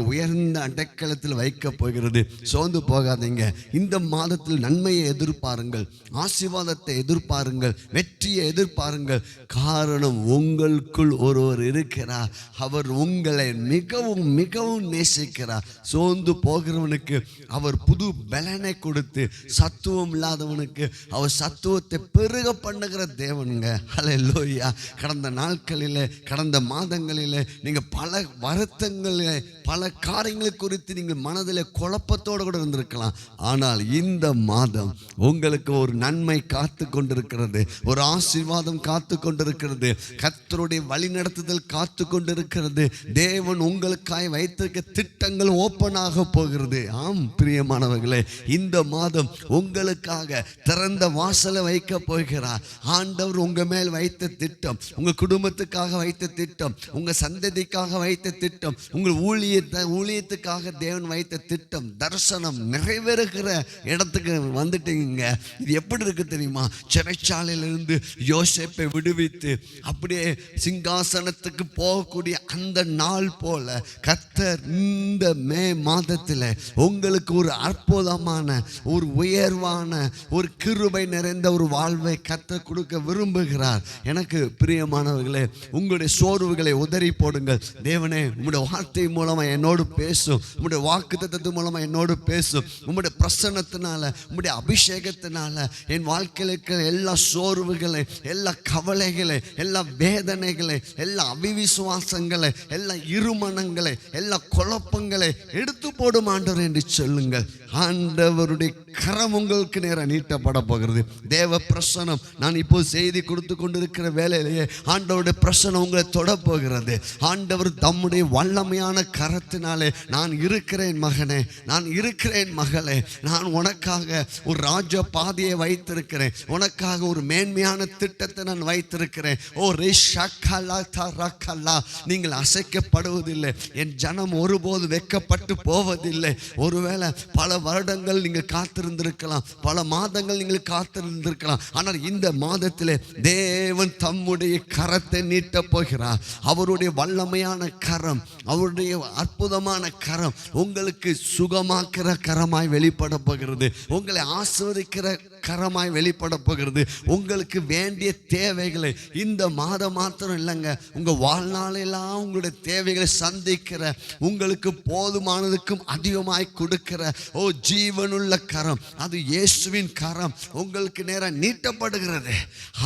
உயர்ந்த அடைக்கலத்தில் வைக்க போகிறது. சோர்ந்து போகாதீங்க. இந்த மாதத்தில் நன்மையை எதிர்பாருங்கள், ஆசீர்வாதத்தை எதிர்பாருங்கள், வெற்றியை எதிர்பாருங்கள். காரணம், உங்களுக்குள் ஒருவர் இருக்கிறார். அவர் உங்களை மிகவும் மிகவும் நேசிக்கிறார். சோர்ந்து போகிறவனுக்கு அவர் புது பலனை கொடுத்து, சத்துவம் இல்லாதவனுக்கு அவர் சத்துவத்தை பெருக பண்ணுகிற தேவனுங்க. ஹல்லேலூயா. கடந்த நாட்களில், கடந்த மாதங்களில் நீங்கள் பல வருத்தங்களில், பல காரியங்களை குறித்து நீங்கள் மனதில் குழப்பத்தோடு கூட இருந்திருக்கலாம். ஆனால் இந்த மாதம் உங்களுக்கு ஒரு நன்மை காத்து கொண்டிருக்கிறது, ஒரு ஆசீர்வாதம் காத்து கொண்டிருக்கிறது, கர்த்தருடைய வழிநடத்துதல் காத்து கொண்டிருக்கிறது. தேவன் உங்களுக்காய் வைத்திருக்க திட்டங்கள் ஓப்பன் ஆக போகிறது. ஆம் பிரியமானவர்களே, இந்த மாதம் உங்களுக்காக திறந்த வாசலை வைக்க போகிறார். ஆண்டவர் உங்க மேல் வைத்த திட்டம், உங்க குடும்பத்துக்காக வைத்த திட்டம், உங்க சந்ததிக்காக வைத்த திட்டம், உங்கள் ஊழியத்துக்காக தேவன் வைத்த திட்டம், தரிசனம் நிறைவேறுகிற இடத்துக்கு வந்துட்டீங்க. இது எப்படி இருக்கு தெரியுமா? சிறைச்சாலையிலிருந்து யோசேப்பை விடுவித்து அப்படியே சிங்காசனத்துக்கு போகக்கூடிய அந்த நாள் போல கர்த்தர் இந்த மே மாதத்தில் உங்களுக்கு ஒரு அற்புதமான, ஒரு உயர்வான, ஒரு கிருபை நிறைந்த ஒரு வாழ்வை கர்த்தர் கொடுக்க விரும்புகிறார். எனக்கு பிரியமானவர்களே, உங்களுடைய சோர்வுகளை உதறி போடுங்கள். தேவனே, உம்முடைய வார்த்தை மூலமா என்னோடு பேசும், உம்முடைய வாக்குத்தத்தத்தின் மூலமா என்னோடு பேசும். உம்முடைய பிரசன்னத்தினால, உம்முடைய அபிஷேகத்தினால என் வாழ்க்கையில் இருக்கிற எல்லா சோர்வுகளை, எல்லா கவலைகளை, எல்லா வேதனைகளை, எல்லா அவிவிசுவாசங்களை, எல்லா இருமனங்களை, எல்லா குழப்பங்களை எடுத்து போடும் ஆண்டவர் என்று சொல்லுங்கள். ஆண்டவருடைய கரம் உங்களுக்கு நேரம் நீட்டப்பட போகிறது. தேவ பிரசனம், நான் இப்போ செய்தி கொடுத்து கொண்டிருக்கிற வேலையிலேயே ஆண்டவருடைய பிரசனம் உங்களை தொட போகிறது. ஆண்டவர் தம்முடைய வல்லமையான கரத்தினாலே, நான் இருக்கிறேன் மகனே, நான் இருக்கிறேன் மகளே, நான் உனக்காக ஒரு ராஜ பாதையை வைத்திருக்கிறேன், உனக்காக ஒரு மேன்மையான திட்டத்தை நான் வைத்திருக்கிறேன். ஓ ரிஷக்கலா தரக்கலா, நீங்கள் அசைக்கப்படுவதில்லை. என் ஜனம் ஒருபோது வெட்கப்பட்டு போவதில்லை. ஒருவேளை பல வருடங்கள் நீங்கள் காத்திருந்திருக்கலாம், பல மாதங்கள் நீங்கள் காத்திருந்திருக்கலாம். ஆனால் இந்த மாதத்திலே தேவன் தம்முடைய கரத்தை நீட்ட போகிறார். அவருடைய வல்லமையான கரம், அவருடைய அற்புதமான கரம் உங்களுக்கு சுகமாக்குற கரமாய் வெளிப்பட போகிறது. உங்களை ஆசீர்வதிக்கிற கரமாய் வெளிப்பட போகிறது. உங்களுக்கு வேண்டிய தேவைகளை இந்த மாதம் மாத்திரம் இல்லைங்க, உங்க வாழ்நாளெல்லாம் உங்களுடைய தேவைகளை சந்திக்கிற, உங்களுக்கு போதுமானதுக்கும் அதிகமாய் கொடுக்கிற ஓ ஜீவனுள்ள கரம், அது இயேசுவின் கரம் உங்களுக்கு நேரம் நீட்டப்படுகிறது.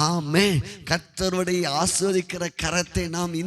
ஆமென். கர்த்தருடைய ஆசீர்வதிக்கிற கரத்தை நாம்